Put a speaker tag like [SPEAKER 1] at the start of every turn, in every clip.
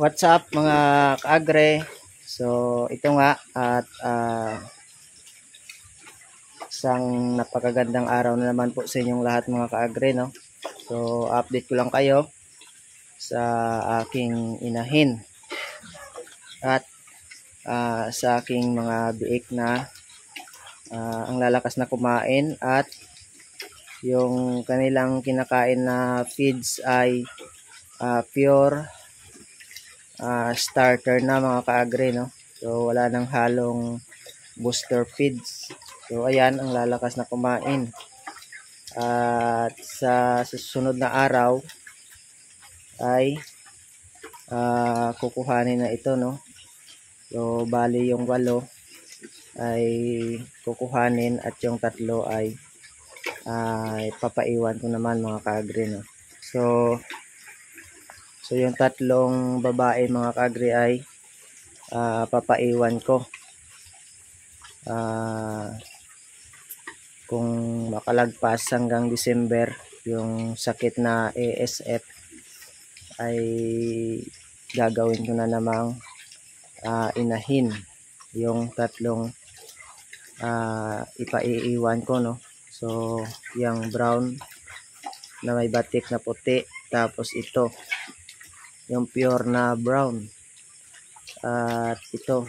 [SPEAKER 1] What's up mga kaagre? So ito nga at isang napakagandang araw na naman po sa inyong lahat mga kaagre, no? So update ko lang kayo sa aking inahin at sa aking mga biik na ang lalakas na kumain at yung kanilang kinakain na feeds ay pure starter na mga kaagre, no? So wala nang halong booster feeds. So ayan, ang lalakas na kumain. At sa susunod na araw ay kukuhanin na ito, no? So bali yung 8 ay kukuhanin at yung 3 ay papaiwan ko naman mga kaagre, no? So yung 3 babae mga kaagre ay papaiwan ko. Kung makalagpas hanggang December yung sakit na ASF ay gagawin ko na namang inahin yung 3 ipaiiwan ko, no? So yung brown na may batik na puti, tapos ito yung pure na brown, at itong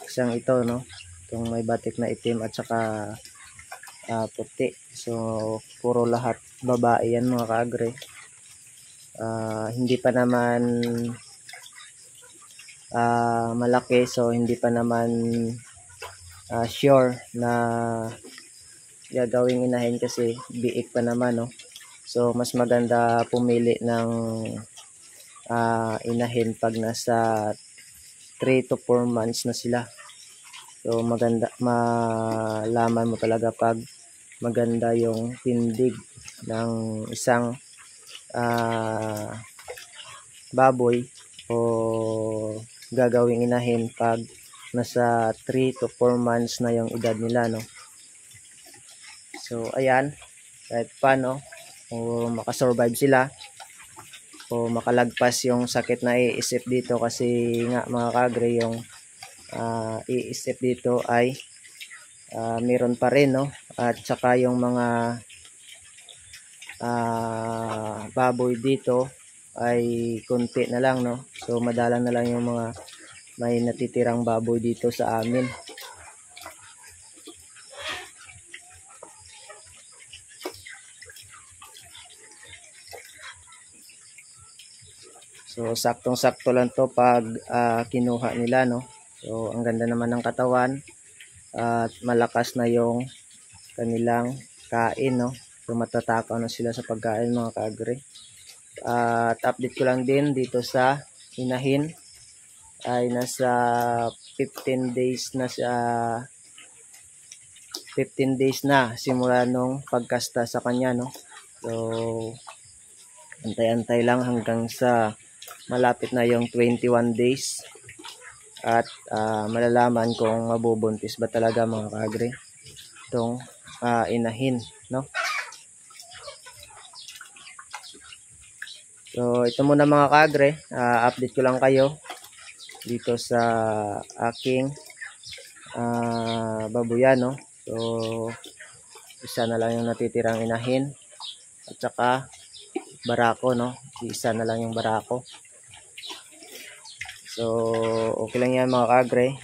[SPEAKER 1] isang ito, no? Itong may batik na itim at saka puti. So puro lahat babae yan mga kaagre. Hindi pa naman malaki, so hindi pa naman sure na gagawing inahin kasi biik pa naman, no? So mas maganda pumili ng inahin pag nasa 3 to 4 months na sila. So maganda, malaman mo talaga pag maganda yung tindig ng isang baboy o gagawing inahin pag nasa 3 to 4 months na yung edad nila, no? So ayan, kahit paano o makasurvive sila o makalagpas yung sakit na iisip dito, kasi nga mga kaagre, yung iisip dito ay meron pa rin, no? At saka yung mga baboy dito ay kunti na lang, no? So madalang na lang yung mga may natitirang baboy dito sa amin. So saktong-sakto lang to pag kinuha nila, no? So ang ganda naman ng katawan at malakas na yung kanilang kain, no? So matatakaw na sila sa pagkain mga kaagre. At update ko lang din dito sa inahin ay nasa 15 days na 15 days na simula nung pagkasta sa kanya, no? So antay-antay lang hanggang sa malapit na yung 21 days at malalaman kung mabubuntis ba talaga mga kaagre itong inahin, no? So ito muna mga kaagre, update ko lang kayo dito sa aking babuyan, no? So isa na lang yung natitirang inahin at saka barako, no? Isa na lang yung barako. So okay lang yan mga kaagre.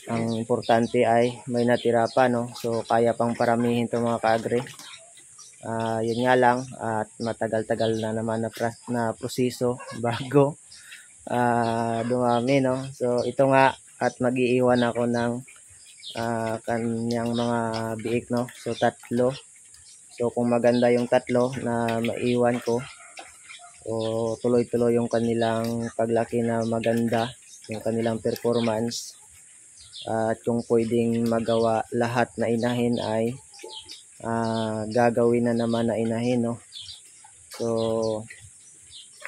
[SPEAKER 1] Ang importante ay may natira pa, no? So kaya pang paramihin to mga kaagre. Yun nga lang at matagal-tagal na naman na proseso bago dumami, no? So ito nga, at mag-iiwan ako ng kanyang mga biik, no? So 3. So kung maganda yung 3 na maiwan ko, o tuloy-tuloy yung kanilang paglaki na maganda, yung kanilang performance, at kung pwedeng magawa lahat na inahin ay gagawin na naman na inahin, no? So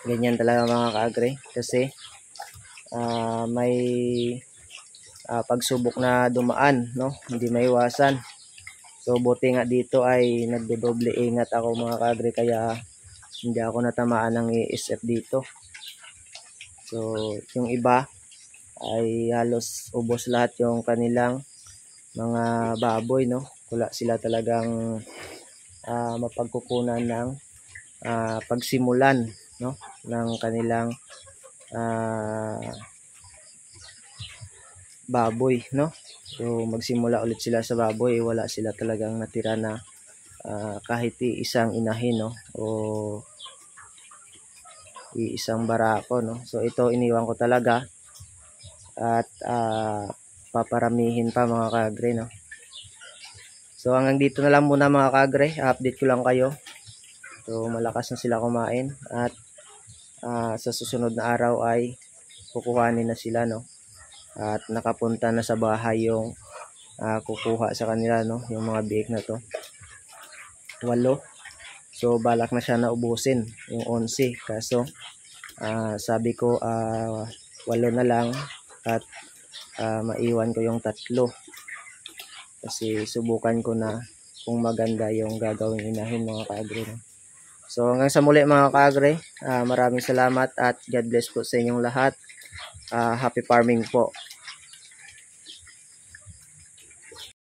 [SPEAKER 1] ganyan talaga mga kaagre, kasi may pagsubok na dumaan, no? Hindi maiwasan. So buti nga dito ay nagdodoble ingat ako mga kaagre, kaya hindi ako natamaan ng ESF dito. So yung iba ay halos ubos lahat yung kanilang mga baboy, no. Wala sila talagang mapagkukunan ng pagsimulan, no, ng kanilang baboy, no. So magsimula ulit sila sa baboy, wala sila talagang natira na kahit isang inahin, no, o isang barako, no. So ito iniwan ko talaga at paparamihin pa mga kaagre, no. So hanggang dito na lang muna mga kaagre, update ko lang kayo. So malakas na sila kumain at sa susunod na araw ay kukuhanin na sila, no. At nakapunta na sa bahay yung kukuha sa kanila, no, yung mga biik na to. 8. So balak na siya na ubusin yung 11, kaso sabi ko 8 na lang at maiwan ko yung 3 kasi subukan ko na kung maganda yung gagawin inahin mga kaagre, no? So hanggang sa muli mga kaagre, maraming salamat at God bless po sa inyong lahat. Happy farming po.